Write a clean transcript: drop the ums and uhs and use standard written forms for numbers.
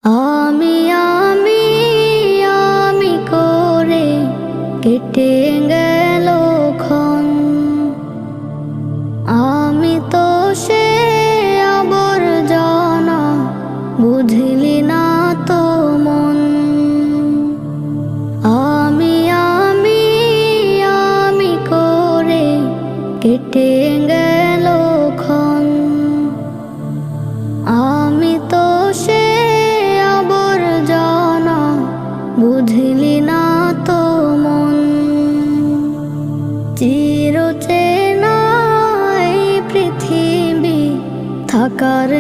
আমি আমি আমি করে কেটে গেল ক্ষণ। আমি তো সে আবর্জনা, বুঝলি না তো মন। আমি আমি আমি করে কেটে গেল ক্ষণ। আমি তো সে আবর্জনা, বুঝলি না তো মন। চিরচেনা এই পৃথিবী থাকার